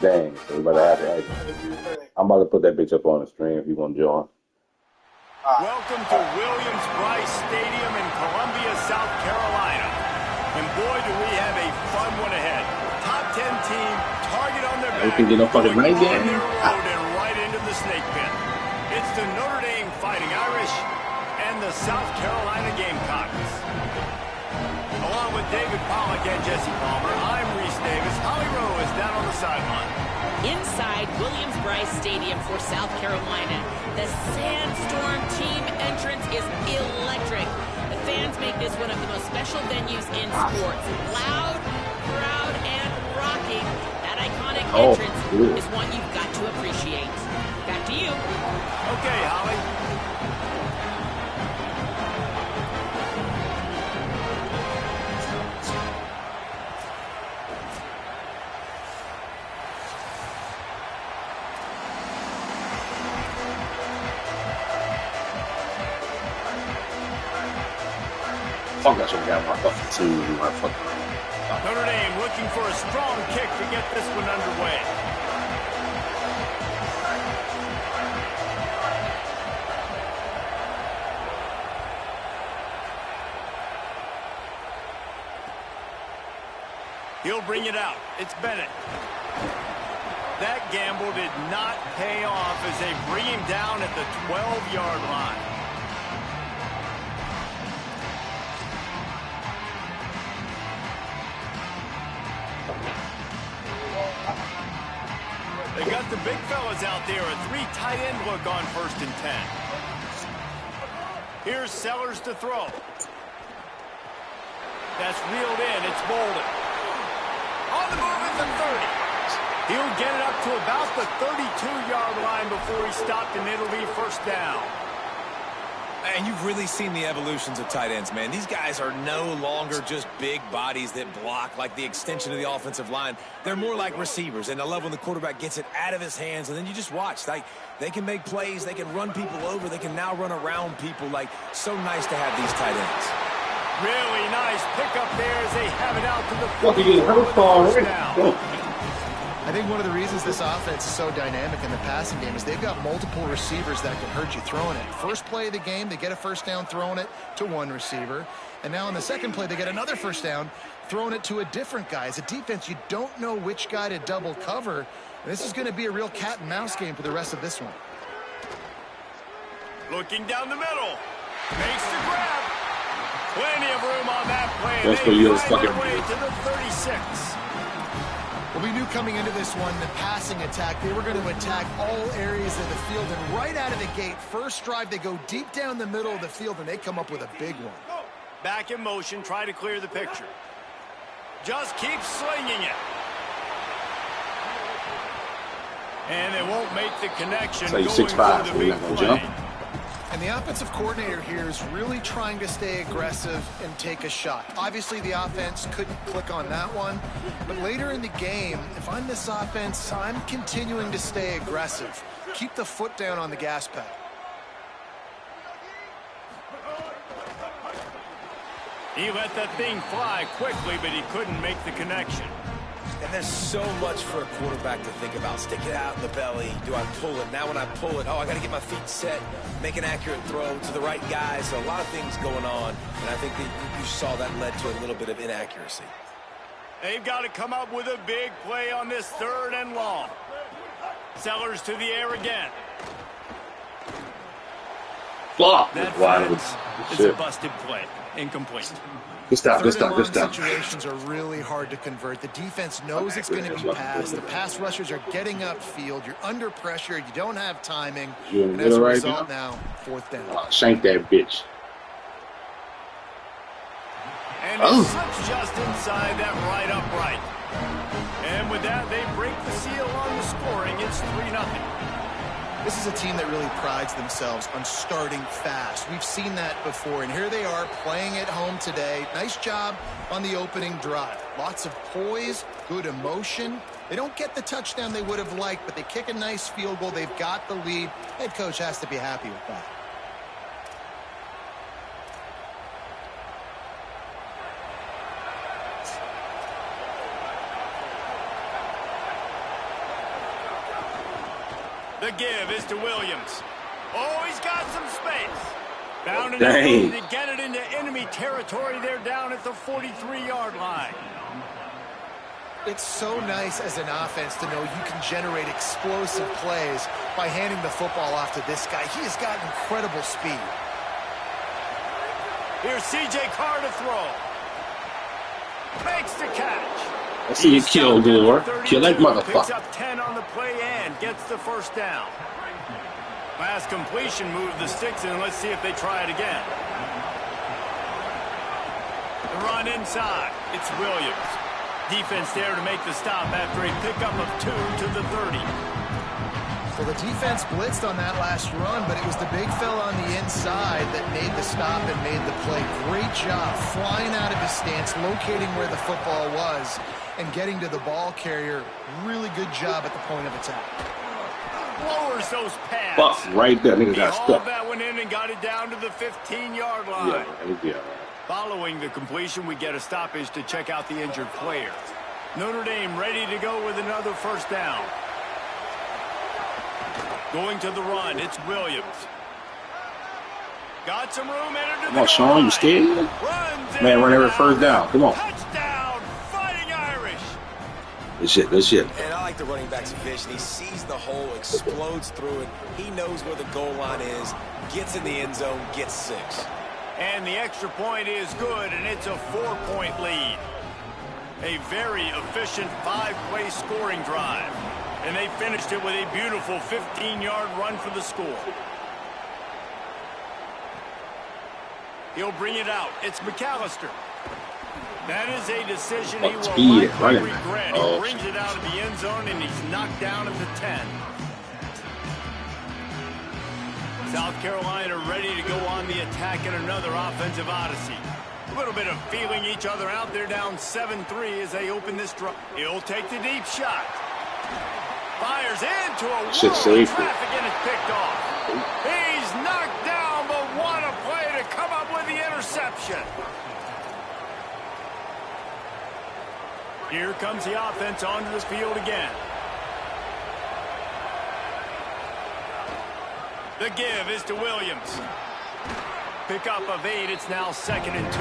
Dang, so we about to have it. I'm about to put that bitch up on the stream if you want to join. Welcome to Williams-Brice Stadium in Columbia, South Carolina. And boy, do we have a fun one ahead. Top 10 team, target on their back, We can get no fucking night on game. their road and right into the snake pit. It's the Notre Dame Fighting Irish and the South Carolina Gamecocks. Along with David Pollack and Jesse Palmer, I'm Reese Davis. Holly Rowe is down on the sideline. Inside Williams-Brice Stadium for South Carolina, the Sandstorm team entrance is electric. The fans make this one of the most special venues in sports. Loud, proud, and rocking. That iconic entrance is one you've got to appreciate. Back to you. Okay, Holly. Fuck, I should have got my fucking team. My fucking. Notre Dame looking for a strong kick to get this one underway. He'll bring it out. It's Bennett. That gamble did not pay off as they bring him down at the 12-yard line. They got the big fellas out there. A three tight end look on 1st and 10. Here's Sellers to throw. That's reeled in. It's Bolden. On the move at the 30. He'll get it up to about the 32-yard line before he stopped, and it'll be 1st down. And you've really seen the evolutions of tight ends, man. These guys are no longer just big bodies that block like the extension of the offensive line. They're more like receivers, and I love when the quarterback gets it out of his hands, and then you just watch. Like, they can make plays, they can run people over, they can now run around people. Like, so nice to have these tight ends. Really nice pickup there as they have it out to the What are you hurt for? I think one of the reasons this offense is so dynamic in the passing game is they've got multiple receivers that can hurt you throwing it. First play of the game, they get a 1st down throwing it to one receiver. And now in the second play, they get another 1st down throwing it to a different guy. As a defense, you don't know which guy to double cover. And this is going to be a real cat and mouse game for the rest of this one. Looking down the middle. Makes the grab. Plenty of room on that play. That's for you, they find their fucking way to the 36. Well, we knew coming into this one, the passing attack, they were going to attack all areas of the field. And right out of the gate, first drive, they go deep down the middle of the field, and they come up with a big one. Back in motion, try to clear the picture. Just keep slinging it. And they won't make the connection. So you're going 6'5", for so the you're big not gonna play. jump? And the offensive coordinator here is really trying to stay aggressive and take a shot. Obviously, the offense couldn't click on that one. But later in the game, if I'm this offense, I'm continuing to stay aggressive. Keep the foot down on the gas pedal. He let that thing fly quickly, but he couldn't make the connection. And there's so much for a quarterback to think about. Stick it out in the belly. Do I pull it? Now when I pull it, I got to get my feet set, make an accurate throw to the right guy. So a lot of things going on, and I think that you saw that led to a little bit of inaccuracy. They've got to come up with a big play on this 3rd and long. Sellers to the air again. Flop. That Wide is a busted play. Incomplete. Good stop. Good Third and stop. Good long stop. situations are really hard to convert. The defense knows it's going to be passed. The pass rushers are getting upfield. You're under pressure. You don't have timing. You in And the as a middle right result now? now, 4th down. Shank that bitch. And it's just inside that right upright. And with that, they break the seal on the scoring. It's 3-0. This is a team that really prides themselves on starting fast. We've seen that before, and here they are playing at home today. Nice job on the opening drive. Lots of poise, good emotion. They don't get the touchdown they would have liked, but they kick a nice field goal. They've got the lead. Head coach has to be happy with that. The give is to Williams. Oh, he's got some space. Found an Dang. ability to get it into enemy territory. They're down at the 43-yard line. It's so nice as an offense to know you can generate explosive plays by handing the football off to this guy. He has got incredible speed. Here's C.J. Carr to throw. Makes the catch. I see you kill Gore. Kill that Picks motherfucker. up 10 on the play and gets the first down. Last completion moved the sticks in. Let's see if they try it again. The run inside. It's Williams. Defense there to make the stop after a pickup of 2 to the 30. So the defense blitzed on that last run, but it was the big fella on the inside that made the stop and made the play. Great job flying out of his stance, locating where the football was, and getting to the ball carrier. Really good job at the point of attack. Lowers those pads. Fuck, right there. Nigga He got hauled stuck. that one in and got it down to the 15-yard line. Yeah, it'll be all right. Following the completion, we get a stoppage to check out the injured player. Notre Dame ready to go with another first down. Going to the run, it's Williams. Got some room, entered to Come the on, Sean, you line. scared? Runs Man, in run every and first out. down. Come on. Touchdown, Fighting Irish. Good shit, good shit. And I like the running back's vision. He sees the hole, explodes through it. He knows where the goal line is, gets in the end zone, gets 6. And the extra point is good, and it's a 4-point lead. A very efficient 5-play scoring drive. And they finished it with a beautiful 15-yard run for the score. He'll bring it out. It's McAllister. That is a decision he will speed, likely running. regret. Oh. He brings it out of the end zone, and he's knocked down at the 10. South Carolina ready to go on the attack in another offensive odyssey. A little bit of feeling each other out. They're down 7-3 as they open this drive. He'll take the deep shot. Fires into a Shit, wall of safe. traffic and it's picked off. He's knocked down, but what a play to come up with the interception. Here comes the offense onto the field again. The give is to Williams. Pickup of 8. It's now 2nd and 2.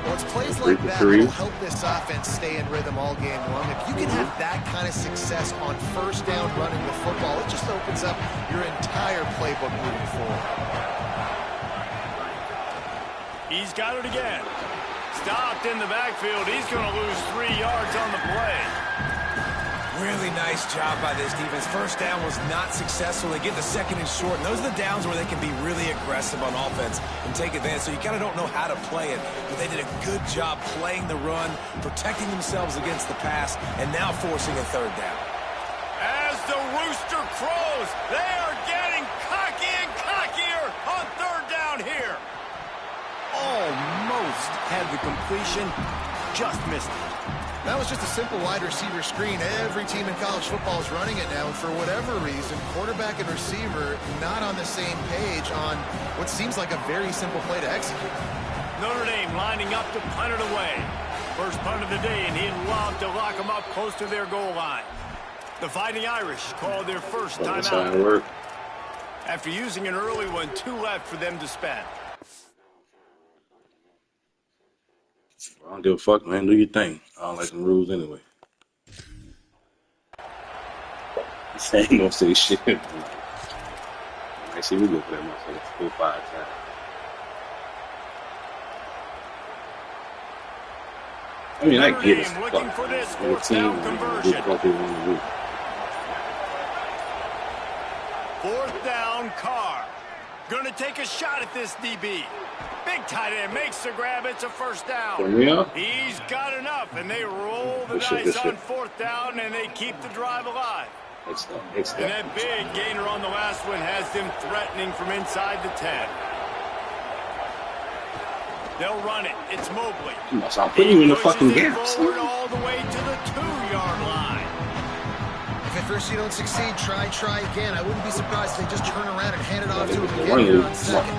Well, it's plays like that that'll help this offense stay in rhythm all game long. If you can have that kind of success on first down running the football, it just opens up your entire playbook moving forward. He's got it again. Stopped in the backfield. He's going to lose 3 yards on the play. Really nice job by this defense. First down was not successful. They get the 2nd and short. And those are the downs where they can be really aggressive on offense and take advantage. So you kind of don't know how to play it. But they did a good job playing the run, protecting themselves against the pass, and now forcing a 3rd down. As the rooster crows, they are getting cocky and cockier on 3rd down here. Almost had the completion, just missed it. That was just a simple wide receiver screen. Every team in college football is running it now, and for whatever reason, quarterback and receiver not on the same page on what seems like a very simple play to execute. Notre Dame lining up to punt it away. First punt of the day, and he'd love to lock them up close to their goal line. The Fighting Irish called their first timeout. After using an early one, 2 left for them to spend. I don't give a fuck, man. Do your thing. I don't like them rules anyway. This ain't gonna say shit. I see we go for that motherfucker 4 or 5 times. I mean, I get it. Looking for this The 4th team down and do conversion. what they want to do. 4th down, Carr. Gonna take a shot at this DB. Big tight end makes the grab. It's a first down. For real? He's got enough, and they roll the Good shit, dice good on shit. 4th down, and they keep the drive alive. It's And that big gainer on the last one has them threatening from inside the 10. They'll run it. It's Mobley. I'm putting you in the Pushes fucking it gaps. forward all the way to the 2-yard line. If at first you don't succeed, try again. I wouldn't be surprised if they just turn around and hand it off to him again Run here it. on 2nd.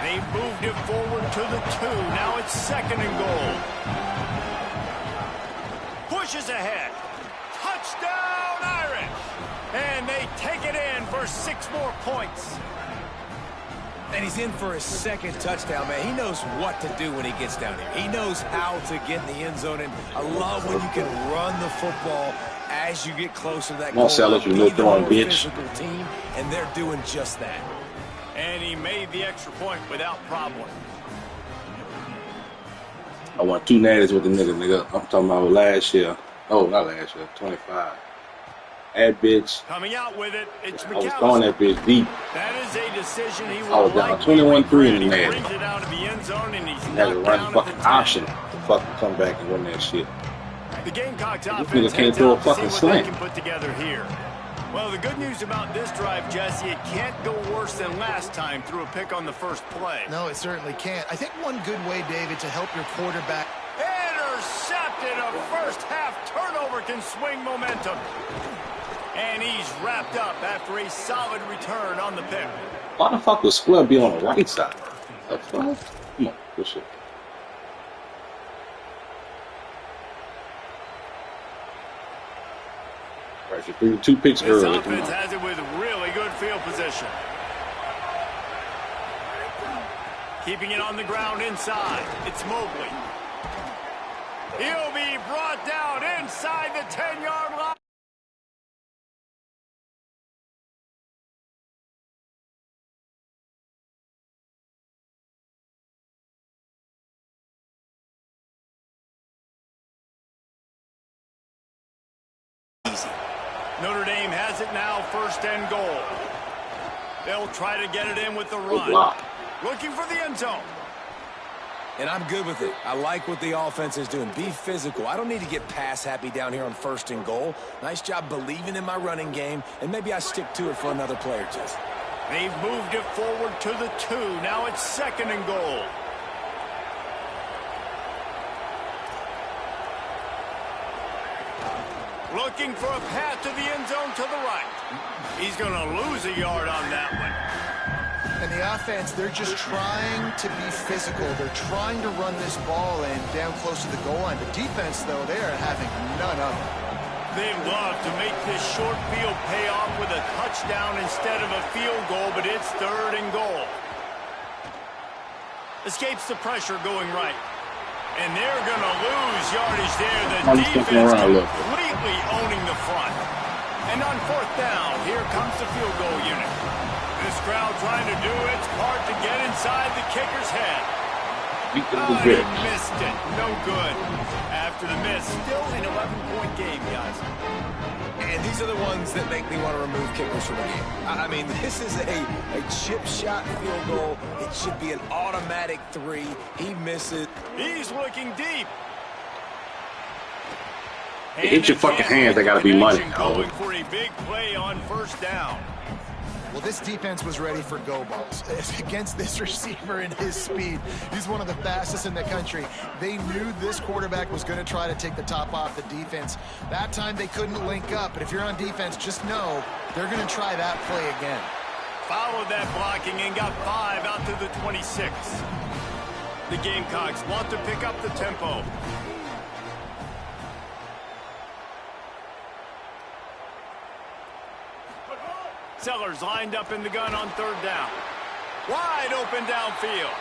They moved it forward to the 2. Now it's 2nd and goal. Pushes ahead. Touchdown, Irish! And they take it in for 6 more points. And he's in for his second touchdown, man. He knows what to do when he gets down here. He knows how to get in the end zone, and I love when you can run the football as you get closer to that goal. Sellers, you know, throwing bitch. Physical team, and they're doing just that. And he made the extra point without problem. I won 2 natties with the nigga. I'm talking about last year. Oh, not last year. 25. That bitch. Coming out with it, it's I was throwing that bitch deep. That is a decision he will I was down 21-3 in the natty. brings it out of the end zone, and he's Had to run fucking option to fucking come back and win that shit. The Gamecocks This offense nigga can't heads throw a out to see fucking what they slant. can put together here. Well, the good news about this drive, Jesse, it can't go worse than last time through a pick on the first play. No, it certainly can't. I think one good way, David, to help your quarterback. Intercepted. A first half turnover can swing momentum. And he's wrapped up after a solid return on the pick. Why the fuck would Square be on the right side? The fuck? Come on, good shit. Right, you threw 2 picks This early. offense has it with really good field position. Keeping it on the ground inside. It's Mobley. He'll be brought down inside the 10-yard line. Notre Dame has it now, 1st and goal. They'll try to get it in with the run. Looking for the end zone. And I'm good with it. I like what the offense is doing. Be physical. I don't need to get pass happy down here on 1st and goal. Nice job believing in my running game, and maybe I stick to it for another play or 2. They've moved it forward to the 2. Now it's 2nd and goal. Looking for a path to the end zone to the right. He's going to lose a yard on that one. And the offense, they're just trying to be physical. They're trying to run this ball in down close to the goal line. The defense, though, they are having none of it. They love to make this short field pay off with a touchdown instead of a field goal, but it's 3rd and goal. Escapes the pressure going right. And they're going to lose yardage there. The defense completely owning the front. And on 4th down, here comes the field goal unit. This crowd trying to do its part to get inside the kicker's head. He missed it. No good. After the miss, still an 11-point game, guys. And these are the ones that make me want to remove kickers from the game. I mean, this is a chip shot field goal. It should be an automatic 3. He misses. He's looking deep. Hit your fucking hands. They got to be money. Going for a big play on 1st down. Well, this defense was ready for go balls. Against this receiver and his speed, he's one of the fastest in the country. They knew this quarterback was going to try to take the top off the defense. That time they couldn't link up, but if you're on defense, just know they're going to try that play again. Followed that blocking and got 5 out to the 26. The Gamecocks want to pick up the tempo. Sellers lined up in the gun on 3rd down. Wide open downfield.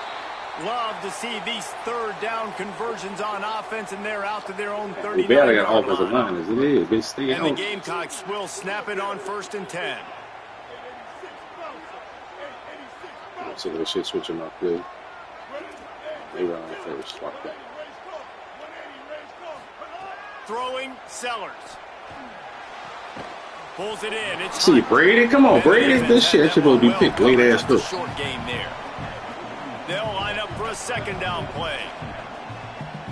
Love to see these 3rd down conversions on offense, and they're out to their own 39-yard line. We barely got offensive line as it is. Been staying and the Gamecocks will snap it on 1st and 10. So the shit switching up good. They run on 1st. Fuck that. Throwing Sellers. Pulls it in. It's see Brady. Come on, Brady. This shit supposed to be picked late ass too. Short game there. They'll line up for a 2nd down play.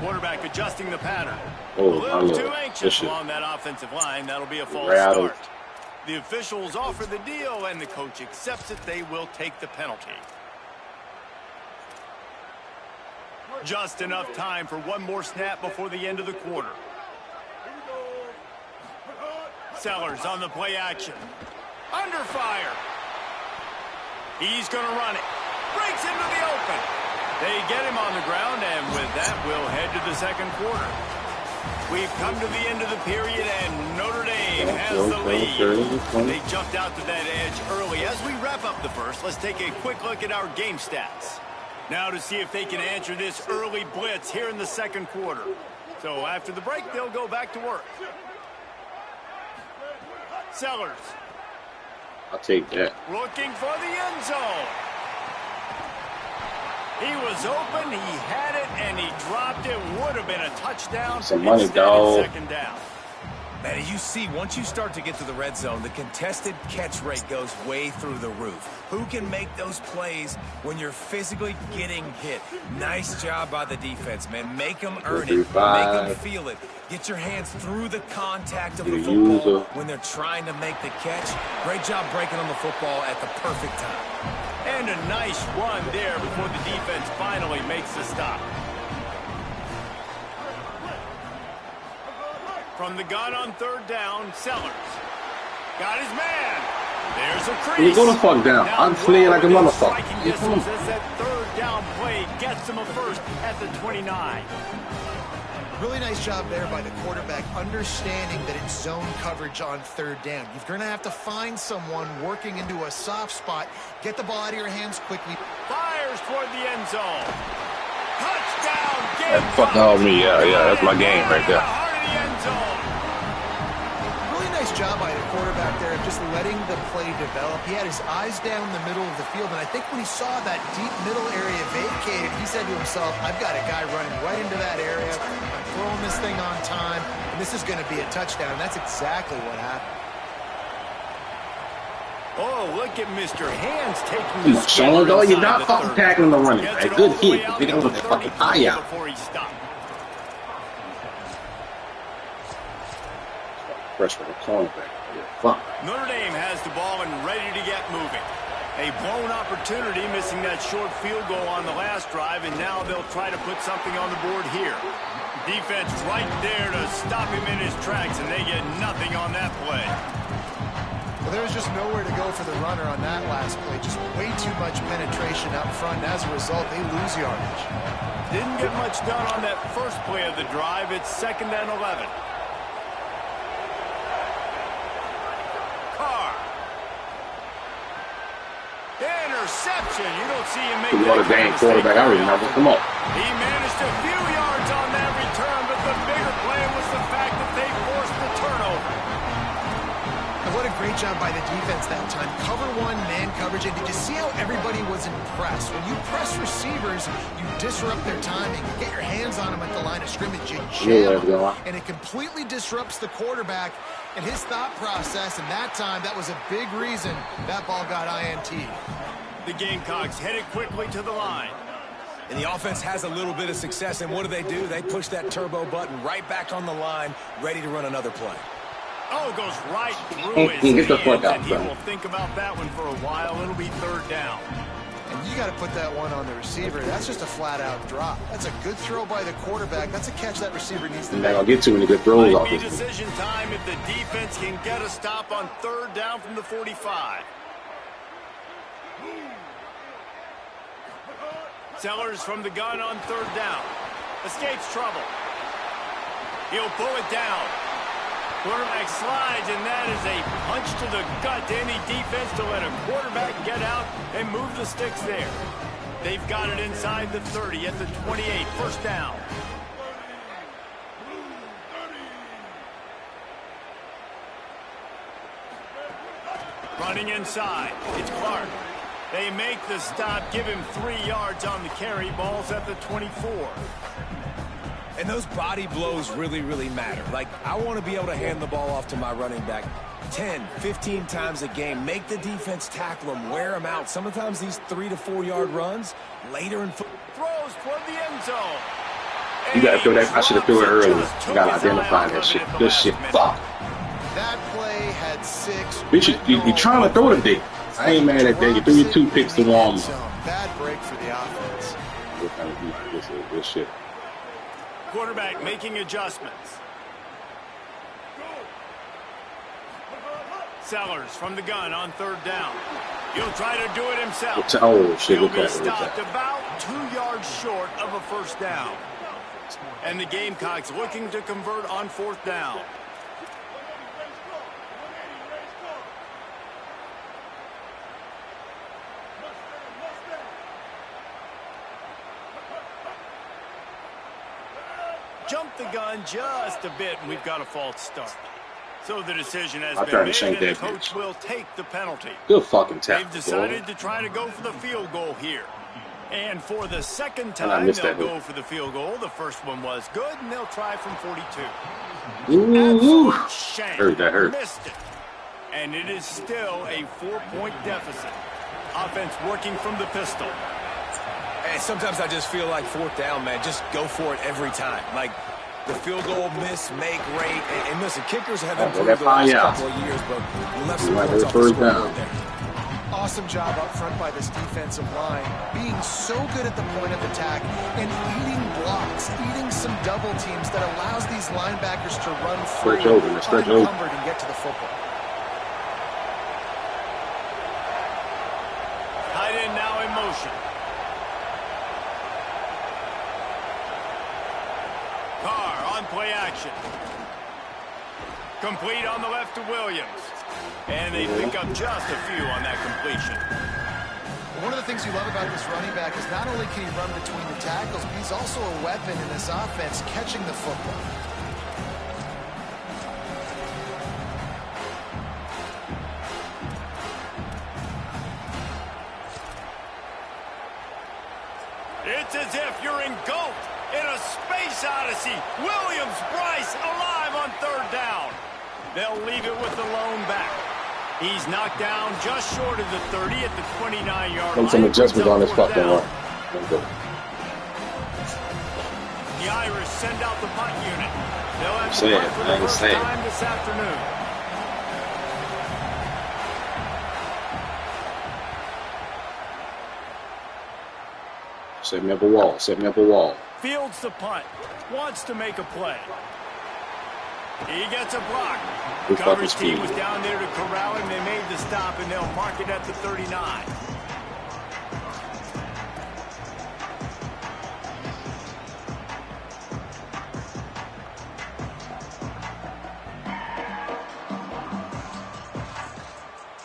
Quarterback adjusting the pattern. Oh, a little too anxious along that offensive line. That'll be a false start. The officials offer the deal, and the coach accepts it. They will take the penalty. Just enough time for one more snap before the end of the quarter. Sellers on the play action. Under fire. He's going to run it. Breaks into the open. They get him on the ground, and with that, we'll head to the 2nd quarter. We've come to the end of the period, and Notre Dame has the lead. They jumped out to that edge early. As we wrap up the first, let's take a quick look at our game stats. Now to see if they can answer this early blitz here in the second quarter. So after the break, they'll go back to work. Sellers. I'll take that. Looking for the end zone. He was open, he had it, and he dropped it. Would have been a touchdown. Some money, dog. Second down. Man, you see, once you start to get to the red zone, the contested catch rate goes way through the roof. Who can make those plays when you're physically getting hit? Nice job by the defense, man. Make them earn it. Make them feel it. Get your hands through the contact of the football when they're trying to make the catch. Great job breaking on the football at the perfect time. And a nice run there before the defense finally makes the stop. From the gun on third down, Sellers. Got his man. There's a crease. You go the fuck down. I'm fleeing like a motherfucker. As that third down play gets him a first at the 29. Really nice job there by the quarterback, understanding that it's zone coverage on third down. You're going to have to find someone working into a soft spot. Get the ball out of your hands quickly. Fires toward the end zone. Touchdown. That's fucking all me. Yeah, that's my game right there. Really nice job by the quarterback there of just letting the play develop. He had his eyes down the middle of the field, and I think when he saw that deep middle area vacated, he said to himself, I've got a guy running right into that area. I'm throwing this thing on time, and this is going to be a touchdown. And that's exactly what happened. Oh, look at Mr. Hands taking the Sean, though, you're not fucking tackling the running back. Good hit. They got the fucking eye out. Before he stopped. Freshman cornerback. Yeah, fuck. Notre Dame has the ball and ready to get moving. A blown opportunity, missing that short field goal on the last drive, and now they'll try to put something on the board here. Defense right there to stop him in his tracks, and they get nothing on that play. Well, there's just nowhere to go for the runner on that last play. Just way too much penetration up front, and as a result, they lose yardage. Didn't get much done on that first play of the drive. It's 2nd and 11. Interception. You don't see him make what a dang quarterback. I remember. Come on. He managed a few yards on that return, but the bigger play was the fact that they forced the turnover. And what a great job by the defense that time. Cover one, man coverage, and did you see how everybody was impressed? When you press receivers, you disrupt their timing. You get your hands on them at the line of scrimmage. You jam them, and it completely disrupts the quarterback and his thought process, and that time, that was a big reason that ball got INT. The Gamecocks headed quickly to the line. And the offense has a little bit of success, and what do? They push that turbo button right back on the line, ready to run another play. Oh, it goes right through his hands, and he will think about that one for a while. It'll be third down. And you got to put that one on the receiver. That's just a flat-out drop. That's a good throw by the quarterback. That's a catch that receiver needs to make. I'll get too many good throws off this. Decision time if the defense can get a stop on third down from the 45. Sellers from the gun on third down. Escapes trouble. He'll pull it down. Quarterback slides, and that is a punch to the gut to any defense to let a quarterback get out and move the sticks there. They've got it inside the 30 at the 28. First down. Running inside. It's Clark. They make the stop, give him 3 yards on the carry. Ball's at the 24. And those body blows really, really matter. Like, I want to be able to hand the ball off to my running back 10, 15 times a game. Make the defense tackle him, wear him out. Sometimes these 3 to 4 yard runs later in football. Throws toward the end zone. You gotta throw that. I should have threw it earlier. You gotta identify that shit. Good shit. Fuck. That play had 6. Bitch, you trying to throw the dick. I ain't mad at that. You threw your 2 picks to warm up. Bad break for the offense. What kind of defense is this shit? Quarterback making adjustments. Sellers from the gun on third down. He'll try to do it himself. Oh, shit. He'll be stopped about 2 yards short of a first down. And the Gamecocks looking to convert on 4th down. Jumped the gun just a bit, and we've got a false start. So the decision has been made, and the coach will take the penalty. Good fucking tackle. They've decided to try to go for the field goal here. And for the second time, they'll go for the field goal. The first one was good, and they'll try from 42. Ooh, shame. That hurt. Missed it. And it is still a 4-point deficit. Offense working from the pistol. And sometimes I just feel like 4th down, man, just go for it every time. Like the field goal miss, make rate. And listen, kickers have improved the last couple of years, but we left some points off the scoreboard there. Awesome job up front by this defensive line, being so good at the point of attack and eating blocks, eating some double teams that allows these linebackers to run free, unencumbered, and get to the football. Tight end now in motion. Carr on play action. Complete on the left to Williams. And they pick up just a few on that completion. One of the things you love about this running back is not only can he run between the tackles, but he's also a weapon in this offense catching the football. It's as if you're engulfed in a space odyssey. Williams, Bryce alive on 3rd down. They'll leave it with the lone back. He's knocked down just short of the 30 at the 29-yard line. Some adjustments on this fucking run. The Irish send out the punt unit. They'll have to punt for the first time this afternoon. Set me up a wall. Set me up a wall. Fields the punt. Wants to make a play. He gets a block. The coverage team was down there to corral him. They made the stop, and they'll mark it at the 39.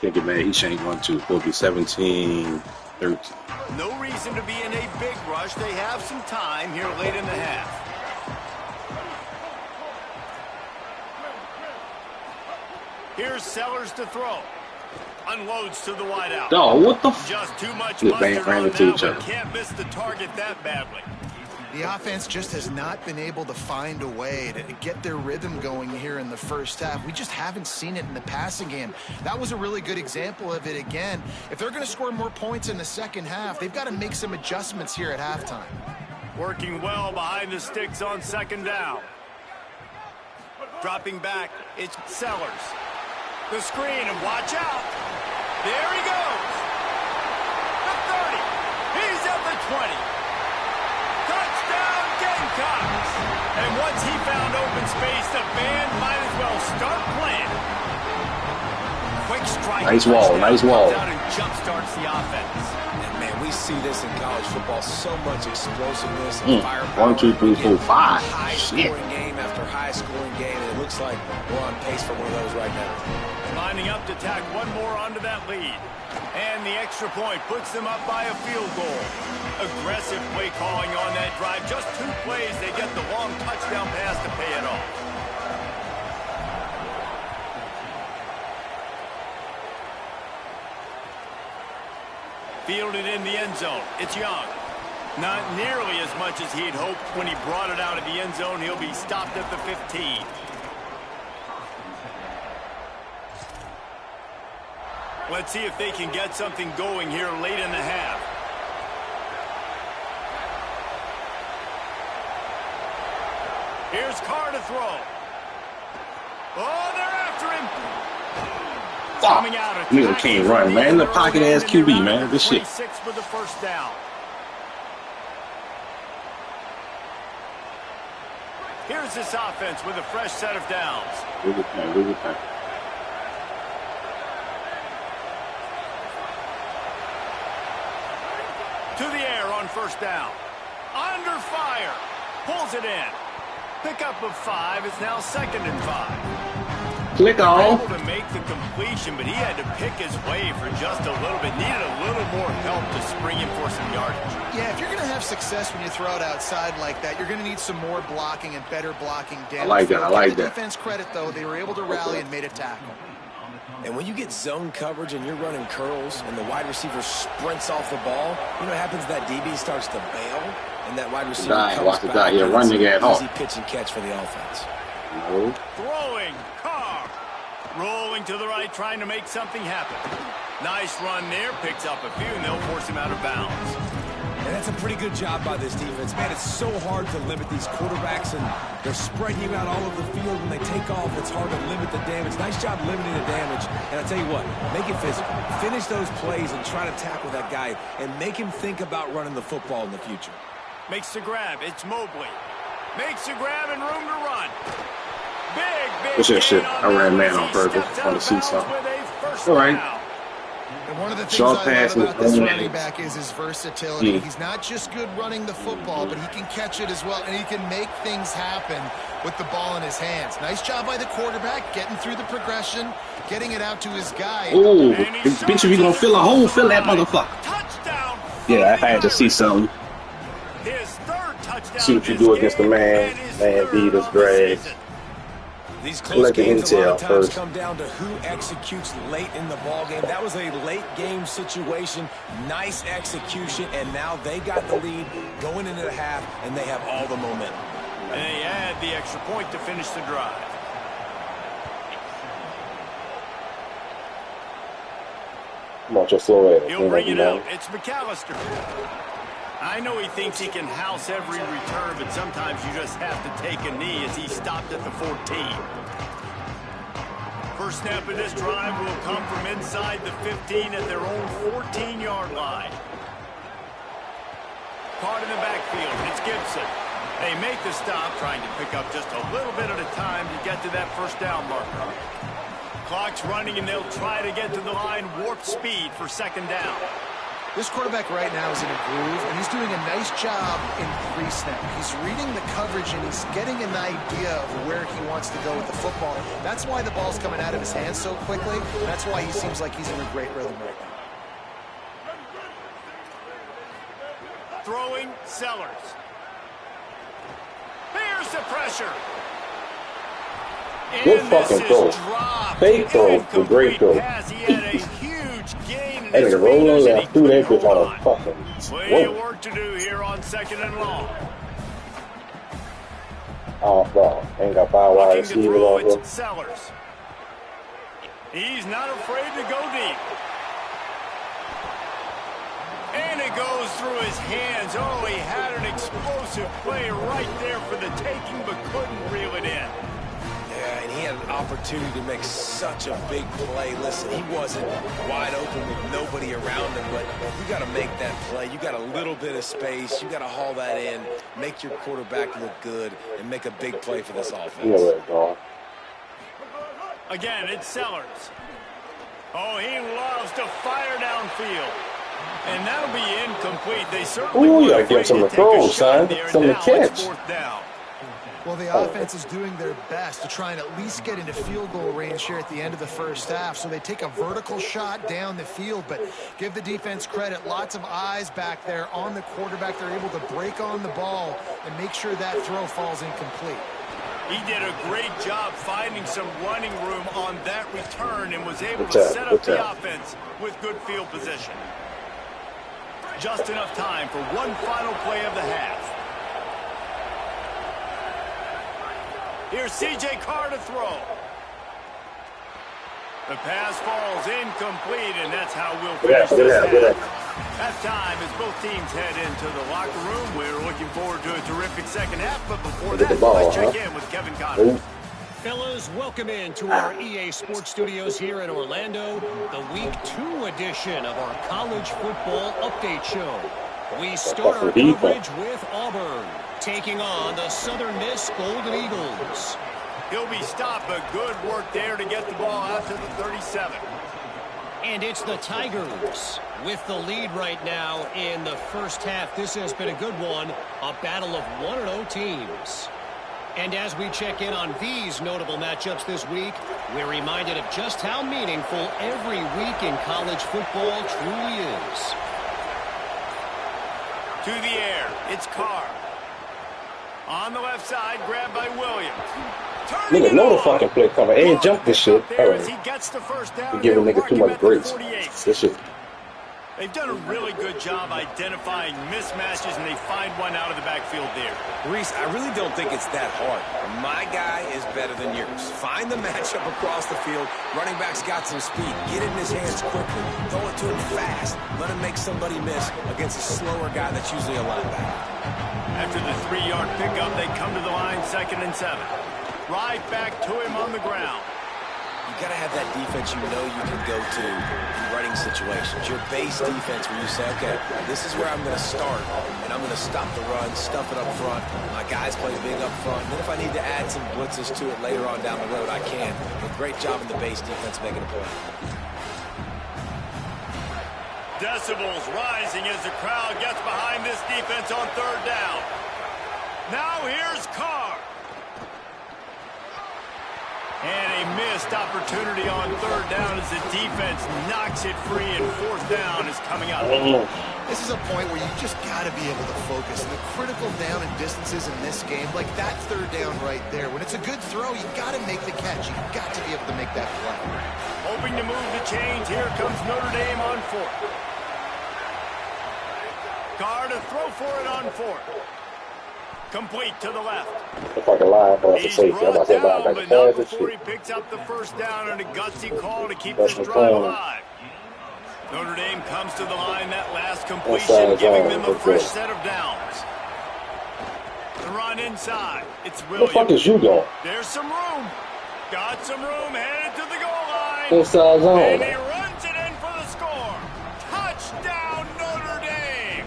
Can't get mad. He shanked 1-2. It'll be 17-13. No reason to be in a big rush. They have some time here late in the half. Here's Sellers to throw. Unloads to the wideout. Oh, what the f? Just too much mustard on that one. Can't miss the target that badly. The offense just has not been able to find a way to get their rhythm going here in the first half. We just haven't seen it in the passing game. That was a really good example of it again. If they're going to score more points in the second half, they've got to make some adjustments here at halftime. Working well behind the sticks on 2nd down. Dropping back, it's Sellers. The screen, and watch out. There he goes. The 30. He's at the 20. Touchdown, Gamecocks. And once he found open space, the band might as well start playing. Quick strike. Nice wall, nice wall. Out and jump starts the offense. And man, we see this in college football. So much explosiveness and firepower. 1, 2, 3, 4, 5. High-scoring game after high-scoring game, and it looks like we're on pace for one of those right now. Lining up to tack one more onto that lead. And the extra point puts them up by a field goal. Aggressive play calling on that drive. Just 2 plays, they get the long touchdown pass to pay it off. Fielded in the end zone. It's Young. Not nearly as much as he'd hoped when he brought it out of the end zone. He'll be stopped at the 15. Let's see if they can get something going here late in the half. Here's Carr to throw. Oh, they're after him. Coming out of nigga can't run, man. The pocket ass QB, man. This shit. 26 for the first down. Here's this offense with a fresh set of downs. Really tight. To the air on first down. Under fire. Pulls it in. Pickup of 5. It's now 2nd and 5. Click on. Able to make the completion, but he had to pick his way for just a little bit. Needed a little more help to spring him for some yardage. Yeah, if you're going to have success when you throw it outside like that, you're going to need some more blocking and better blocking downfield. I like that. I like Give the that. defense credit, though. They were able to rally and made a tackle. And when you get zone coverage and you're running curls and the wide receiver sprints off the ball, you know what happens? That DB starts to bail, and that wide receiver comes Watch the back. die. Yeah, run your guy off. Easy pitch and catch for the offense. No. Throwing. Carr. Rolling to the right, trying to make something happen. Nice run there. Picks up a few, and they'll force him out of bounds. And that's a pretty good job by this defense. Man, it's so hard to limit these quarterbacks, and they're spreading you out all over the field. When they take off, it's hard to limit the damage. Nice job limiting the damage. And I'll tell you what, make it physical. Finish those plays and try to tackle that guy and make him think about running the football in the future. Makes the grab. It's Mobley. Makes the grab and room to run. Big What's that shit? gain I ran man on he purpose. stepped out Want of to see bounds something. with a first All right. down. And one of the things Short I pass love and about this own running it. back is his versatility. Mm. He's not just good running the football, but he can catch it as well, and he can make things happen with the ball in his hands. Nice job by the quarterback, getting through the progression, getting it out to his guy. Ooh, bitch, if you gonna fill a hole, fill that motherfucker. Touchdown. Yeah, I had to see something. His third touchdown. See what you do against the man. Man beat us, drag. These close Collect the games a lot intel of times first. come down to who executes late in the ball game. That was a late game situation. Nice execution, and now they got the lead going into the half, and they have all the momentum. And they add the extra point to finish the drive. Come on, just slow it. He'll bring it out. It's McAllister. I know he thinks he can house every return, but sometimes you just have to take a knee as he stopped at the 14. First snap of this drive will come from inside the 15 at their own 14-yard line. Caught in the backfield. It's Gibson. They make the stop, trying to pick up just a little bit at a time to get to that first down marker. Clock's running, and they'll try to get to the line warp speed for second down. This quarterback right now is in a groove, and he's doing a nice job in pre-snap. He's reading the coverage, and he's getting an idea of where he wants to go with the football. That's why the ball's coming out of his hands so quickly. That's why he seems like he's in a great rhythm right now. Throwing, Sellers. There's the pressure. Good And fucking this throw. is dropped. Fake throw, but great throw. Pass. He had a huge gain in That his nigga rolling fingers, and he left through that couldn't bitch on hold a on. fucking Plenty of whoa. work to do here on second and long. Oh, bro. Ain't got 5 wide Looking to receivers throw, on here. it's Sellers. He's not afraid to go deep. And it goes through his hands. Oh, he had an explosive play right there for the taking, but couldn't reel it in. Yeah, and he had an opportunity to make such a big play. Listen, he wasn't wide open with nobody around him, but you got to make that play. You got a little bit of space. You got to haul that in, make your quarterback look good, and make a big play for this offense. You know where it's going. Again, it's Sellers. Oh, he loves to fire downfield. And that'll be incomplete. They certainly Ooh, you were gotta give afraid some to to take throw, a shot son. there. Some to Now it's catch. 4th down. Well, the offense is doing their best to try and at least get into field goal range here at the end of the first half. So they take a vertical shot down the field, but give the defense credit. Lots of eyes back there on the quarterback. They're able to break on the ball and make sure that throw falls incomplete. He did a great job finding some running room on that return and was able Good to job, set good up the job. offense with good field position. Just enough time for one final play of the half. Here's C.J. Carr to throw. The pass falls incomplete, and that's how we'll finish this half. Halftime as both teams head into the locker room. We're looking forward to a terrific second half, but before Get the that, ball, let's check huh? in with Kevin Connors. Ooh. Fellas, welcome in to our EA Sports Studios here in Orlando, the Week 2 edition of our College Football Update Show. We start our coverage with Auburn, taking on the Southern Miss Golden Eagles. He'll be stopped, but good work there to get the ball out to the 37. And it's the Tigers with the lead right now in the first half. This has been a good one, a battle of 1-0 teams. And as we check in on these notable matchups this week, we're reminded of just how meaningful every week in college football truly is. To the air, it's Carr. On the left side, grabbed by Williams. Nigga, know the fucking play coming. He ain't jump this shit. There as he gets the first down. You giving niggas too much grace. This shit. They've done a really good job identifying mismatches, and they find one out of the backfield there. Reese, I really don't think it's that hard. My guy is better than yours. Find the matchup across the field. Running back's got some speed. Get it in his hands quickly. Throw it to him fast. Let him make somebody miss against a slower guy that's usually a linebacker. After the 3-yard pickup, they come to the line, 2nd and 7. Right back to him on the ground. You got to have that defense you know you can go to in running situations. Your base defense where you say, okay, this is where I'm going to start, and I'm going to stop the run, stuff it up front. My guys play big up front. And then if I need to add some blitzes to it later on down the road, I can. But great job in the base defense making a play. Decibels rising as the crowd gets behind this defense on 3rd down. Now here's Carr. And a missed opportunity on 3rd down as the defense knocks it free, and 4th down is coming up. This is a point where you just got to be able to focus. And the critical down and distances in this game, like that 3rd down right there, when it's a good throw, you got to make the catch. You got to be able to make that play. Hoping to move the chains. Here comes Notre Dame on 4th. Carr to throw for it on 4th. Complete to the left. It's like a line for us to He's safety. I'm about to say down, line but back not to pass before and he shit. picks up the first down and a gutsy call to keep That's this the drive plan. alive. Notre Dame comes to the line, that last completion, giving them a fresh set of downs. The run inside. It's Where the Williams. fuck is you going? There's some room. Got some room, headed to the goal line. Inside zone. And he runs it in for the score. Touchdown, Notre Dame.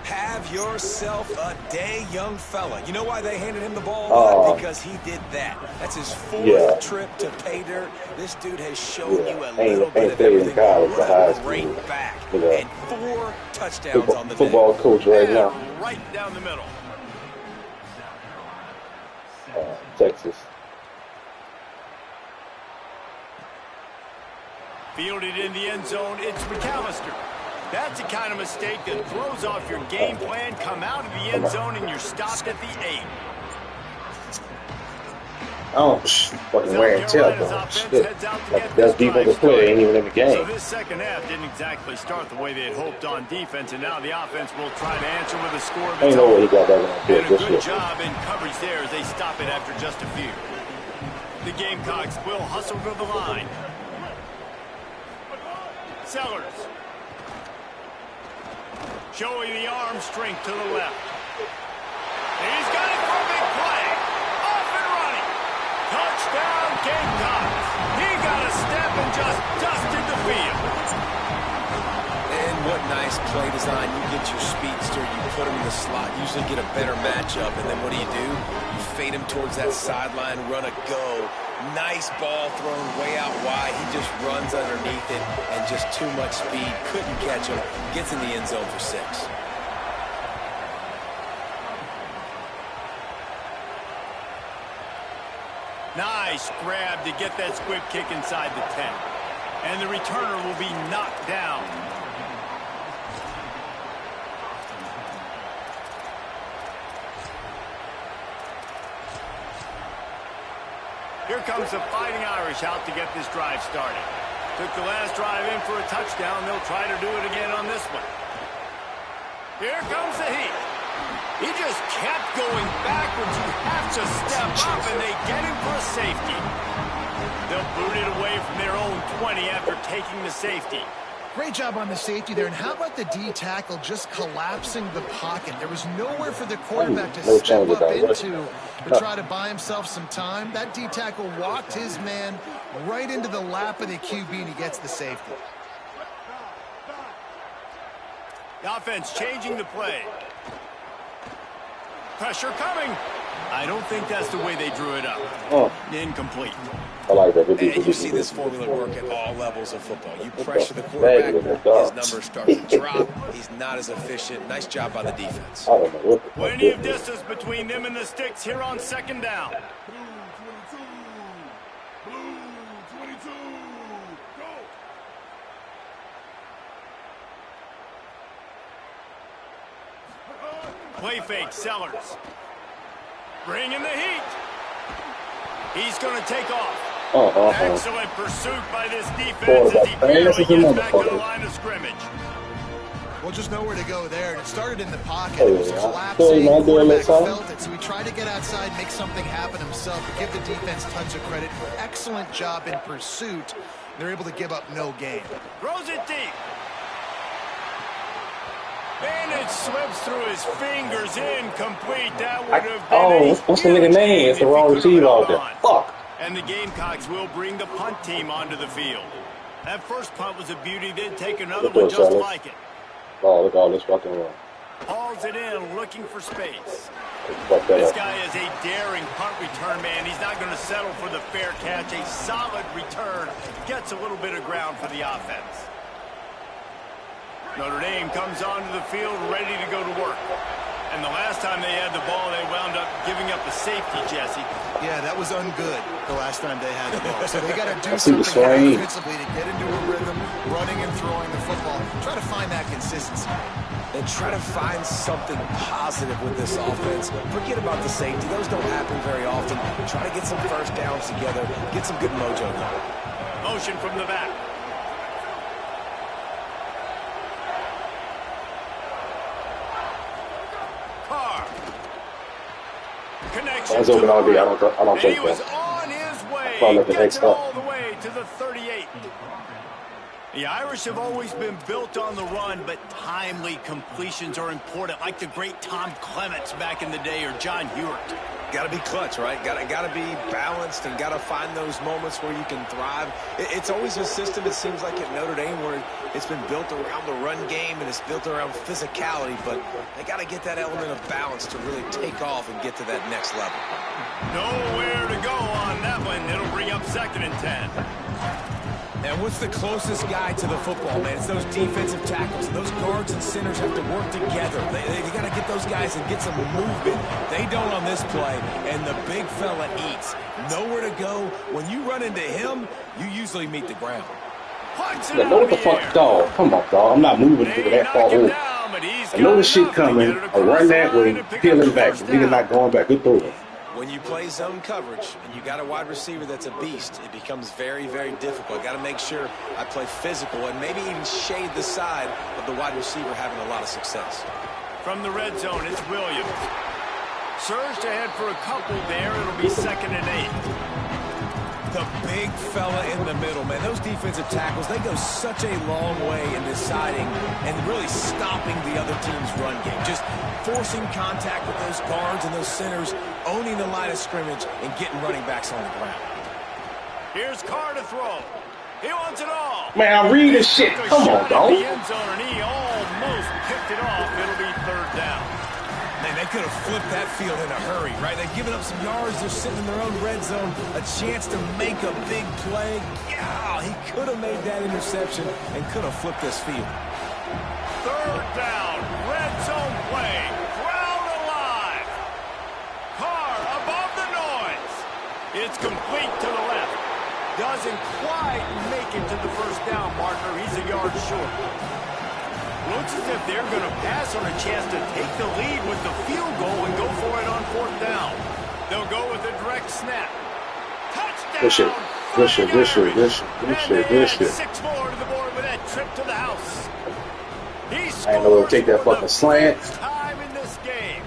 Have yourself a day, young fella. You know why they handed him the ball? Because he did that. That's his 4th trip to pay dirt. This dude has shown you a little bit of everything. Right back. And 4 touchdowns on the day. Football coach right now. Right down the middle. Texas. Fielded in the end zone, it's McAllister. That's the kind of mistake that throws off your game plan. Come out of the end zone and you're stopped at the 8. Oh, fucking wear and tear, bro. Shit. Like, that's defensive play, ain't even in the game. So this second half didn't exactly start the way they had hoped on defense, and now the offense will try to answer with a score of its Ain't no own. way he got that one. Did a Just good yet. job in coverage there as they stop it after just a few. The Gamecocks will hustle to the line. Sellers. Showing the arm strength to the left. He's got it for a big play. Off and running. Touchdown, Gamecocks. He got a step and just dusted the field. And what nice play design. You get your speedster, you put him in the slot, usually get a better matchup, and then what do? You fade him towards that sideline, run a go. Nice ball thrown way out wide. He just runs underneath it and just too much speed. Couldn't catch him. Gets in the end zone for 6. Nice grab to get that squib kick inside the 10. And the returner will be knocked down. Here comes the Fighting Irish out to get this drive started. Took the last drive in for a touchdown. They'll try to do it again on this one. Here comes the heat. He just kept going backwards. You have to step up, and they get him for a safety. They'll boot it away from their own 20 after taking the safety. Great job on the safety there. And how about the D tackle just collapsing the pocket? There was nowhere for the quarterback to step up into to try to buy himself some time. That D tackle walked his man right into the lap of the QB, and he gets the safety. The offense changing the play. Pressure coming. I don't think that's the way they drew it up. Oh, Incomplete. I like that. And you see this formula work at all levels of football. You pressure the quarterback, his numbers start to drop. He's not as efficient. Nice job by the defense. I don't know what the fuck Plenty of this is. distance between them and the sticks here on second down. Play fake, Sellers. Bring in the heat. He's going to take off. Excellent pursuit by this defense as he barely gets back to the line of scrimmage. Well, just nowhere to go there. And it started in the pocket. It was collapsing. The quarterback felt it, so he tried to get outside, make something happen himself. But give the defense tons of credit for excellent job in pursuit. They're able to give up no gain. Throws it deep. And it slips through his fingers, incomplete. That would have been what's the nigga name? It's the wrong receiver out there. Fuck. And the Gamecocks will bring the punt team onto the field. That first punt was a beauty. They'd take another one just like it. Oh, look at all this fucking run. Hauls it in, looking for space. This guy is a daring punt return man. He's not going to settle for the fair catch. A solid return. Gets a little bit of ground for the offense. Notre Dame comes onto the field ready to go to work. And the last time they had the ball, they wound up giving up a safety, Jesse. Yeah, that was ungood the last time they had the ball. So they got to do something offensively to get into a rhythm, running and throwing the football. Try to find that consistency. And try to find something positive with this offense. Forget about the safety. Those don't happen very often. Try to get some first downs together. Get some good mojo going. Motion from the back. Connection. That's open all day. I don't think he was that. on his way. Gets it all the way to the 38. The Irish have always been built on the run, but timely completions are important, like the great Tom Clements back in the day or John Hewart. Got to be clutch, right? Got to be balanced and got to find those moments where you can thrive. It's always a system, it seems like, at Notre Dame where it's been built around the run game and it's built around physicality, but they got to get that element of balance to really take off and get to that next level. Nowhere to go on that one. It'll bring up 2nd and 10. And what's the closest guy to the football, man? It's those defensive tackles. Those guards and centers have to work together. They got to get those guys and get some movement. They don't on this play, and the big fella eats. Nowhere to go. When you run into him, you usually meet the ground. Yeah, know what the fuck, dog? Come on, dog. I'm not moving to that far over. I know the shit coming. I run that way, peeling back. Nigga not going back. Good throw. When you play zone coverage and you got a wide receiver that's a beast, it becomes very, very difficult. Got to make sure I play physical and maybe even shade the side of the wide receiver having a lot of success. From the red zone, it's Williams. Surged ahead for a couple there. It'll be 2nd and 8. The big fella in the middle, man. Those defensive tackles, they go such a long way in deciding and really stopping the other team's run game. Just forcing contact with those guards and those centers, owning the line of scrimmage, and getting running backs on the ground. Here's Carr to throw. He wants it all. Man, I'm reading shit. Come on, dog. The end zone, and he almost picked it off. It'll be 3rd down. Man, they could have flipped that field in a hurry, right? They've given up some yards. They're sitting in their own red zone. A chance to make a big play. Yeah, he could have made that interception and could have flipped this field. 3rd down. Red zone play. Crowd alive. Carr above the noise. It's complete to the left. Doesn't quite make it to the first down marker. He's a yard short. Looks as if they're going to pass on a chance to take the lead with the field goal and go for it on 4th down. They'll go with a direct snap. Touchdown! Good shit. 6 more to the board with that trip to the house. He scores. I ain't gonna take that fucking slant. Time in this game.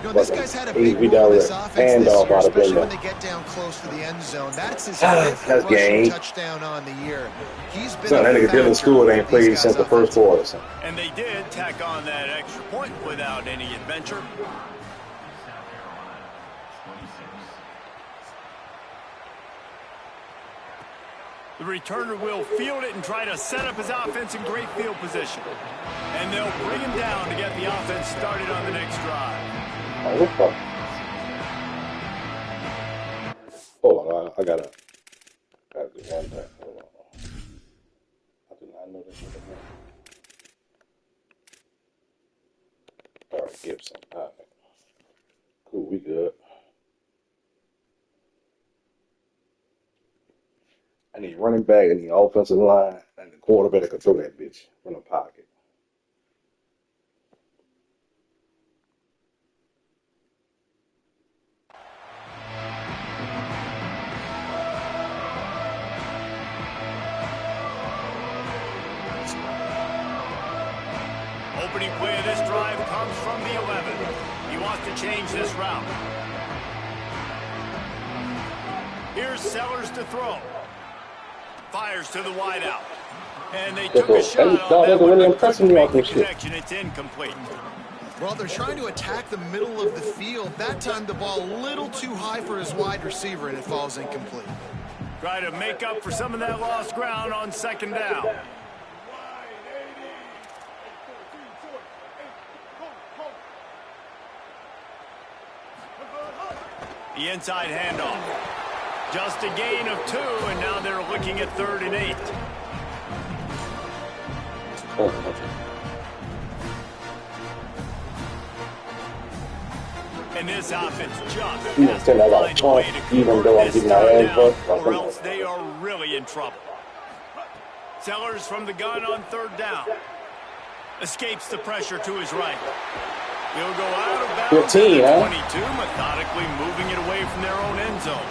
You know, this guy's had a big role in this offense this year, especially when they get down close to the end zone. That's his 5th rushing touchdown on the year. He's been that nigga Dylan Stewart ain't played since the first quarter. And they did tack on that extra point without any adventure. The returner will field it and try to set up his offense in great field position. And they'll bring him down to get the offense started on the next drive. Oh, what the? I gotta do one back. Hold on. I do not know this shit again. All right, Gibson. All right. Cool, we good. I need running back, I need offensive line, and the quarterback that can throw that bitch from the pocket. Opening play of this drive comes from the 11. He wants to change this route. Here's Sellers to throw. Fires to the wideout. And they took a shot on that one, but couldn't make the connection. It's incomplete. Well, they're trying to attack the middle of the field. That time the ball a little too high for his wide receiver, and it falls incomplete. Try to make up for some of that lost ground on second down. The inside handoff. Just a gain of 2, and now they're looking at 3rd and 8. And this offense just has to find a way to convert this third down, or else they are really in trouble. Sellers from the gun on 3rd down. Escapes the pressure to his right. He'll go out of bounds at 22, methodically moving it away from their own end zone.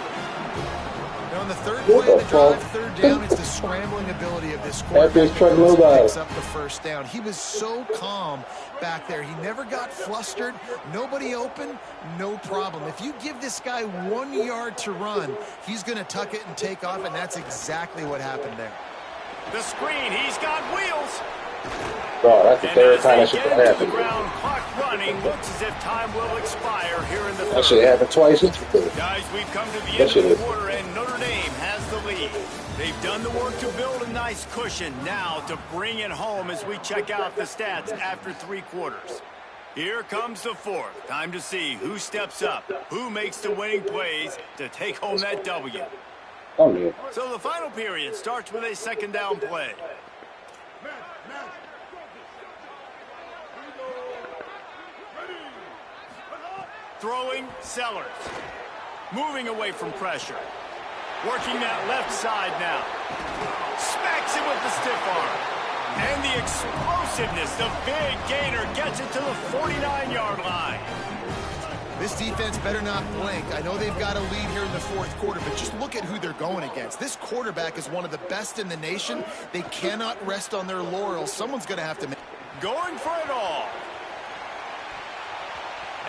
Now, on the third play of the drive, 3rd down, it's the scrambling ability of this quarterback that picks up the 1st down. He was so calm back there. He never got flustered. Nobody open, no problem. If you give this guy 1 yard to run, he's going to tuck it and take off, and that's exactly what happened there. The screen, he's got wheels. Bro, that's the third time that shit could happen. The ground clock running, looks as if time will expire here in the third. That shit happened twice. Guys, we've come to the end of the quarter, and Notre Dame has the lead. They've done the work to build a nice cushion. Now to bring it home as we check out the stats after 3 quarters. Here comes the 4th. Time to see who steps up, who makes the winning plays to take home that W. So the final period starts with a 2nd down play. Throwing, Sellers. Moving away from pressure. Working that left side now. Smacks it with the stiff arm. And the explosiveness, the big gainer gets it to the 49-yard line. This defense better not blink. I know they've got a lead here in the 4th quarter, but just look at who they're going against. This quarterback is one of the best in the nation. They cannot rest on their laurels. Someone's going to have to make... Going for it all.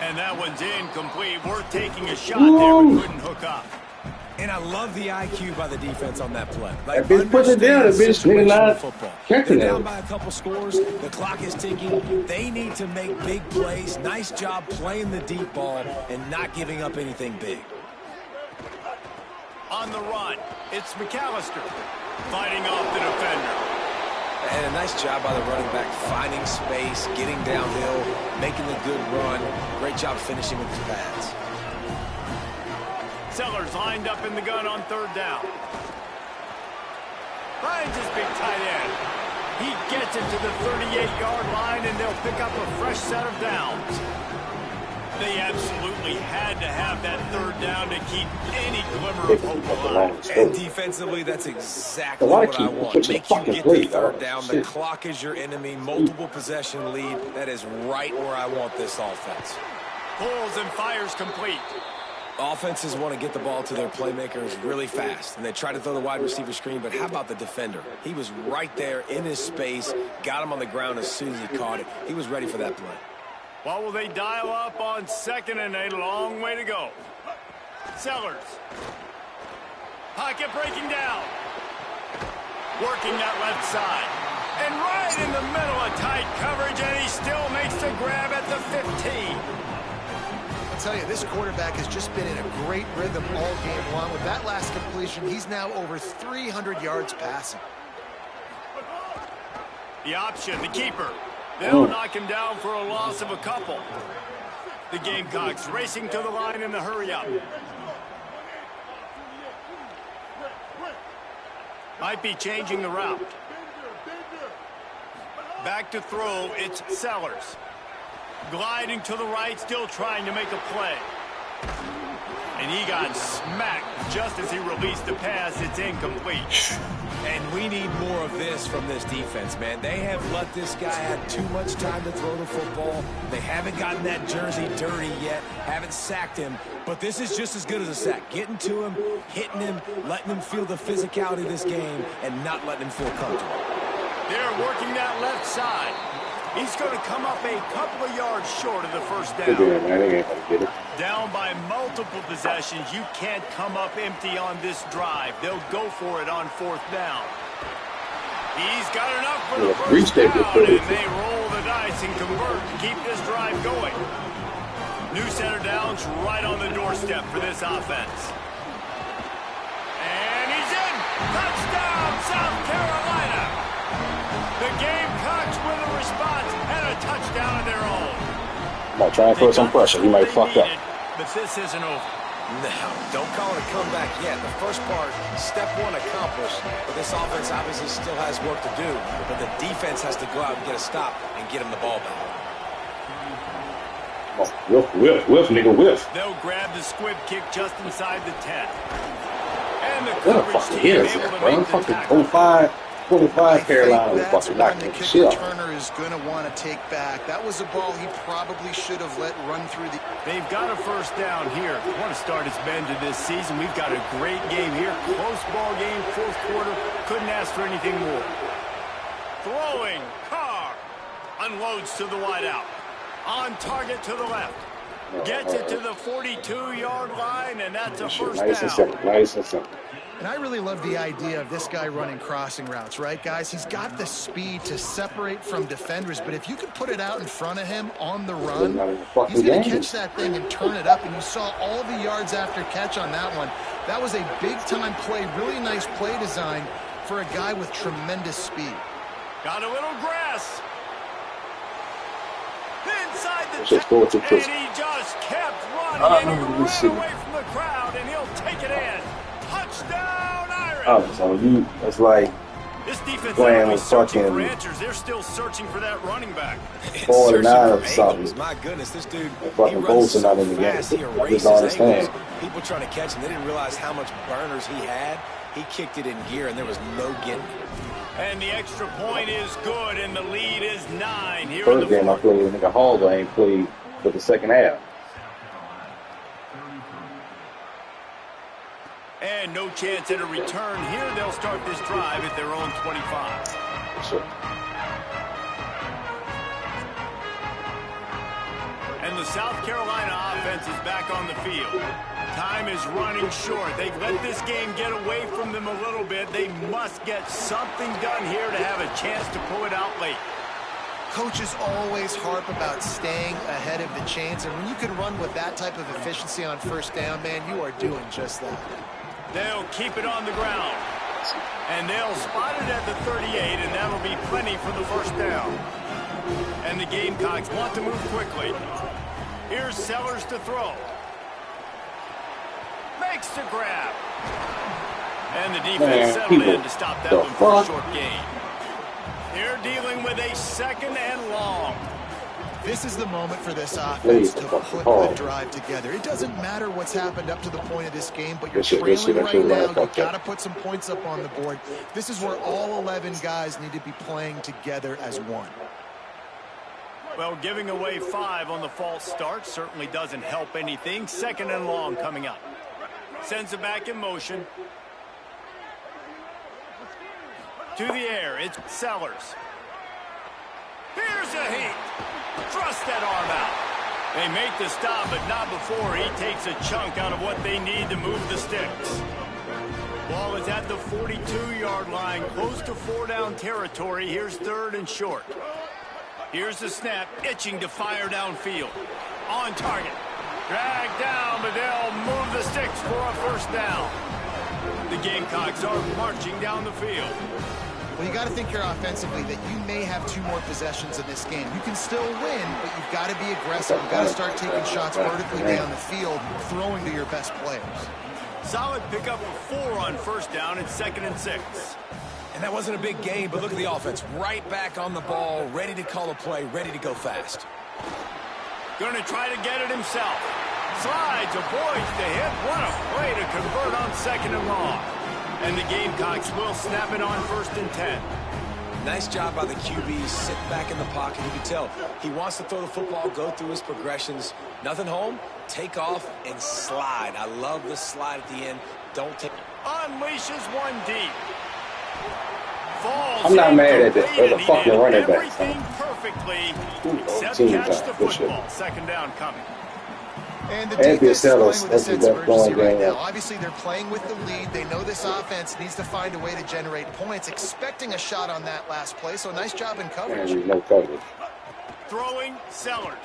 And that one's incomplete. We're taking a shot there, but couldn't hook up. And I love the IQ by the defense on that play. Like, that bitch put it down. That bitch really not catching They're down by a couple scores. The clock is ticking. They need to make big plays. Nice job playing the deep ball and not giving up anything big. On the run, it's McAllister fighting off the defender. And a nice job by the running back, finding space, getting downhill, making the good run. Great job finishing with his pads. Sellers lined up in the gun on 3rd down. Finds his big tight end. He gets it to the 38-yard line, and they'll pick up a fresh set of downs. They absolutely had to have that 3rd down to keep any glimmer of hope alive. And defensively, that's exactly what I want. Make you get the 3rd down. The clock is your enemy. Multiple possession lead. That is right where I want this offense. Pulls and fires complete. Offenses want to get the ball to their playmakers really fast, and they try to throw the wide receiver screen, but how about the defender? He was right there in his space, got him on the ground as soon as he caught it. He was ready for that play. What will they dial up on 2nd and a long way to go? Sellers. Pocket breaking down. Working that left side. And right in the middle of tight coverage, and he still makes the grab at the 15. I'll tell you, this quarterback has just been in a great rhythm all game long. With that last completion, he's now over 300 yards passing. The option, the keeper. They'll knock him down for a loss of a couple. The Gamecocks racing to the line in the hurry-up. Might be changing the route. Back to throw, it's Sellers. Gliding to the right, still trying to make a play. And he got smacked just as he released the pass. It's incomplete. And we need more of this from this defense, man. They have let this guy have too much time to throw the football. They haven't gotten that jersey dirty yet, haven't sacked him. But this is just as good as a sack. Getting to him, hitting him, letting him feel the physicality of this game, and not letting him feel comfortable. They're working that left side. He's going to come up a couple of yards short of the first down. Down by multiple possessions. You can't come up empty on this drive. They'll go for it on fourth down. He's got enough for the first down, and they roll the dice and convert to keep this drive going. New center downs right on the doorstep for this offense. And he's in. Touchdown, South Carolina. The Gamecocks with a response and a touchdown of their own. Might try and put some pressure. He might fuck up. But this isn't over. No, don't call it a comeback yet. The first part, step one accomplished. But this offense obviously still has work to do. But the defense has to go out and get a stop and get him the ball back. Oh, whiff, nigga, whiff. They'll grab the squib kick just inside the 10. And the coverage team able to make the tackle. 25 Carolina was fucking one the knocking kick shit. returner is going to want to take back. That was a ball he probably should have let run through the... They've got a first down here. What a start it's been to this season. We've got a great game here. Close ball game, fourth quarter. Couldn't ask for anything more. Throwing. Carr unloads to the wideout. On target to the left. Gets it to the 42-yard line, and that's a first down. Nice and simple. And I really love the idea of this guy running crossing routes, right, guys? He's got the speed to separate from defenders, but if you could put it out in front of him on the run, he's going to catch that thing and turn it up, and you saw all the yards after catch on that one. That was a big-time play, really nice play design for a guy with tremendous speed. Got a little grass. Inside the 10, and he just kept running, and he ran away from the crowd, and he'll take it in. Touchdown, Irish! Oh, so you, it's like this defense playing is with searching fucking for answers. They're still searching for that running back. 49 or something. My goodness, this dude, fucking Bolts are not in the game. I just don't understand. People trying to catch him, they didn't realize how much burners he had. He kicked it in gear, and there was no getting it. And the extra point is good, and the lead is 9 here First in the game I played with nigga Hall, I ain't played for the second half. And no chance at a return here. They'll start this drive at their own 25. Sure. And the South Carolina offense is back on the field. Time is running short. They've let this game get away from them a little bit. They must get something done here to have a chance to pull it out late. Coaches always harp about staying ahead of the chains, and when you can run with that type of efficiency on first down, man, you are doing just that. They'll keep it on the ground. And they'll spot it at the 38, and that'll be plenty for the first down. And the Gamecocks want to move quickly. Here's Sellers to throw. Makes the grab. And the defense settled in to stop that one for a short gain. They're dealing with a second and long. This is the moment for this offense to put the drive together. It doesn't matter what's happened up to the point of this game, but you're trailing right now. You've got to put some points up on the board. This is where all 11 guys need to be playing together as one. Well, giving away 5 on the false start certainly doesn't help anything. Second and long coming up. Sends it back in motion. To the air, it's Sellers. Here's a heat. Thrust that arm out. They make the stop, but not before he takes a chunk out of what they need to move the sticks. Ball is at the 42-yard line, close to 4-down territory. Here's third and short. Here's the snap, itching to fire downfield. On target. Dragged down, but they'll move the sticks for a first down. The Gamecocks are marching down the field. Well, you got to think here offensively that you may have 2 more possessions in this game. You can still win, but you've got to be aggressive. You've got to start taking shots vertically down the field, throwing to your best players. Solid pickup of 4 on first down. It's 2nd and 6. And that wasn't a big gain, but look at the offense. Right back on the ball, ready to call a play, ready to go fast. Going to try to get it himself. Slides, avoids the hit. What a play to convert on 2nd and long. And the Gamecocks will snap it on 1st and 10. Nice job by the QB. Sit back in the pocket. You can tell he wants to throw the football, go through his progressions. Nothing home, take off, and slide. I love the slide at the end. Don't take... Unleashes one deep. Falls I'm not mad at the incomplete, fucking and he did running back. everything perfectly except team catch time, the for sure. football. 2nd down coming. And the And defense is tell playing us with a sense of that's going urgency right down. now. Obviously, they're playing with the lead. They know this offense needs to find a way to generate points, expecting a shot on that last play. So nice job in coverage. And no coverage. Throwing Sellers.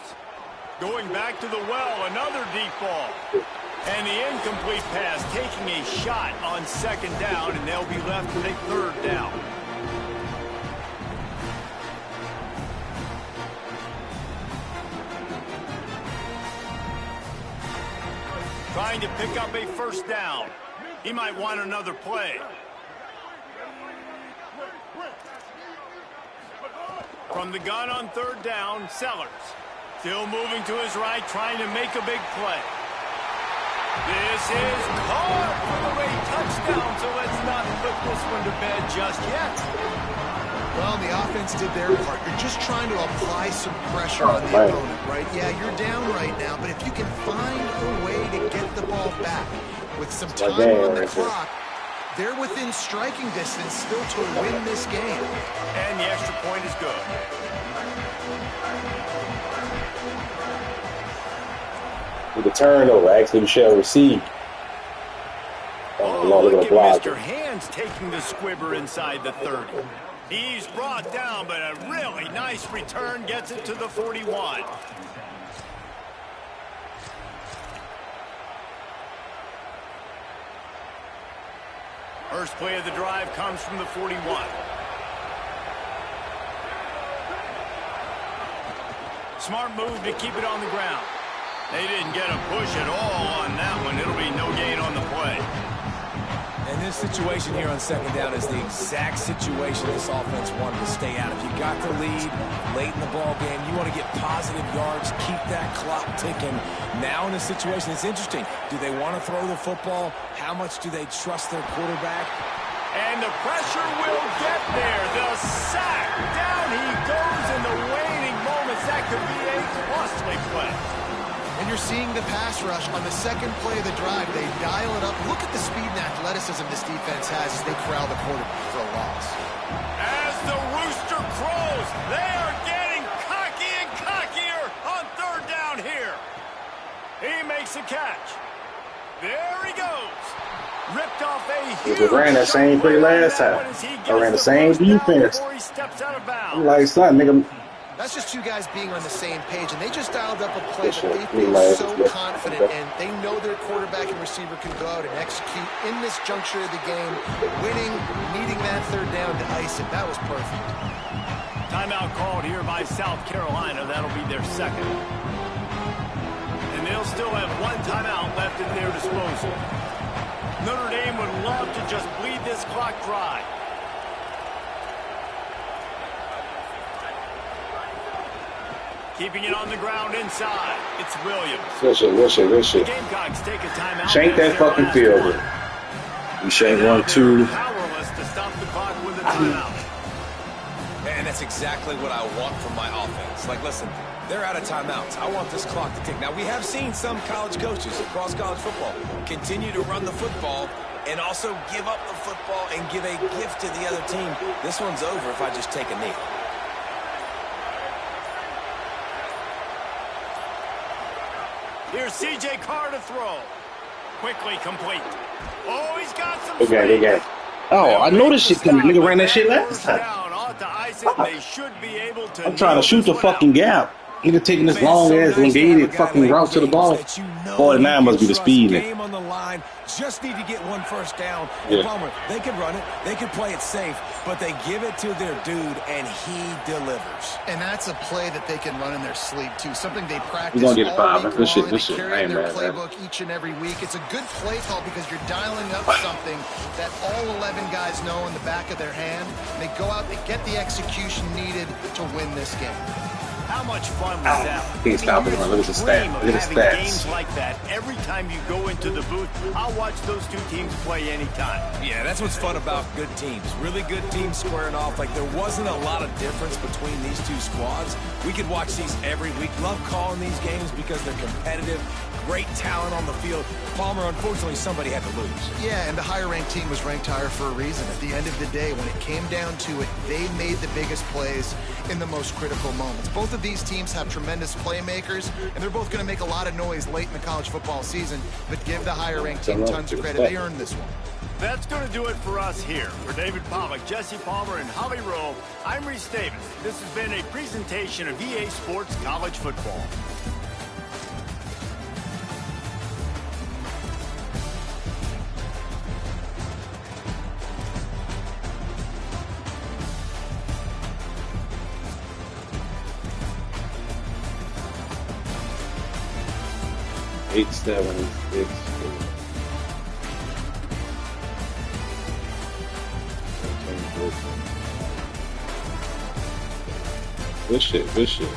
Going back to the well, another deep ball. And the incomplete pass taking a shot on 2nd down, and they'll be left with a 3rd down. Trying to pick up a 1st down. He might want another play. From the gun on 3rd down, Sellers. Still moving to his right, trying to make a big play. This is caught for the late touchdown, so let's not put this one to bed just yet. Well, the offense did their part. You're just trying to apply some pressure on the opponent, right? Yeah, you're down right now, but if you can find a way to get the ball back with some time on the clock, they're within striking distance still to win this game. And the extra point is good. With the turnover, actually shall receive. Oh, look at Mr. Hands taking the squibber inside the 30. He's brought down, but a really nice return gets it to the 41. First play of the drive comes from the 41. Smart move to keep it on the ground. They didn't get a push at all on that one. It'll be no gain on the play. And this situation here on 2nd down is the exact situation this offense wanted to stay out. If you got the lead late in the ball game, you want to get positive yards, keep that clock ticking. Now in this situation, it's interesting. Do they want to throw the football? How much do they trust their quarterback? And the pressure will get there. The sack. Down he goes in the waning moments. That could be a costly play. And you're seeing the pass rush on the 2nd play of the drive. They dial it up. Look at the speed and athleticism this defense has as they corral the quarterback for a loss. As the rooster crows, they are getting cocky and cockier on 3rd down here. He makes a catch. There he goes. Ripped off a huge... They ran that same play last time. I ran the same defense. I'm like, son, nigga. That's just two guys being on the same page, and they just dialed up a play that they feel so confident in. They know their quarterback and receiver can go out and execute in this juncture of the game, winning, needing that 3rd down to ice it. That was perfect. Timeout called here by South Carolina. That'll be their 2nd. And they'll still have one timeout left at their disposal. Notre Dame would love to just bleed this clock dry. Keeping it on the ground inside. It's Williams. Good shit. Gamecocks take a timeout. Shank that fucking field. We shank 1-2. Powerless to stop the clock with a timeout. And that's exactly what I want from my offense. Like, listen, they're out of timeouts. I want this clock to tick. Now, we have seen some college coaches across college football continue to run the football and also give up the football and give a gift to the other team. This one's over if I just take a knee. Here's C.J. Carr to throw. Quickly complete. Oh, he's got some They got. Oh, I know this shit coming. Nigga ran that shit last time. They should be able to I'm trying to shoot the fucking gap. Nigga taking this long ass elongated fucking route to the ball. 49 must be the speed. Game on the line. Just need to get one first down. Yeah. Palmer, they can run it. They can play it safe. But they give it to their dude, and he delivers. And that's a play that they can run in their sleep, too. Something they practice We're gonna get all 5. week This long, shit, and they carry I in ain't their mad at playbook each and every week. It's a good play call because you're dialing up something that all 11 guys know in the back of their hand. And they go out, they get the execution needed to win this game. How much fun was that? Can't stop it, man. Look at the stats. Look at the stats. Games like that every time you go into the booth. I'll watch those two teams play anytime. Yeah, that's what's fun about good teams. Really good teams squaring off. Like, there wasn't a lot of difference between these two squads. We could watch these every week. Love calling these games because they're competitive. Great talent on the field. Palmer, unfortunately, somebody had to lose. Yeah, and the higher-ranked team was ranked higher for a reason. At the end of the day, when it came down to it, they made the biggest plays in the most critical moments. Both of these teams have tremendous playmakers, and they're both going to make a lot of noise late in the college football season, but give the higher-ranked team tons of credit. They earned this one. That's going to do it for us here. For David Pollack, Jesse Palmer, and Holly Rowe, I'm Reese Davis. This has been a presentation of EA Sports College Football. Eight, 7, 6, 4. Good shit, good shit.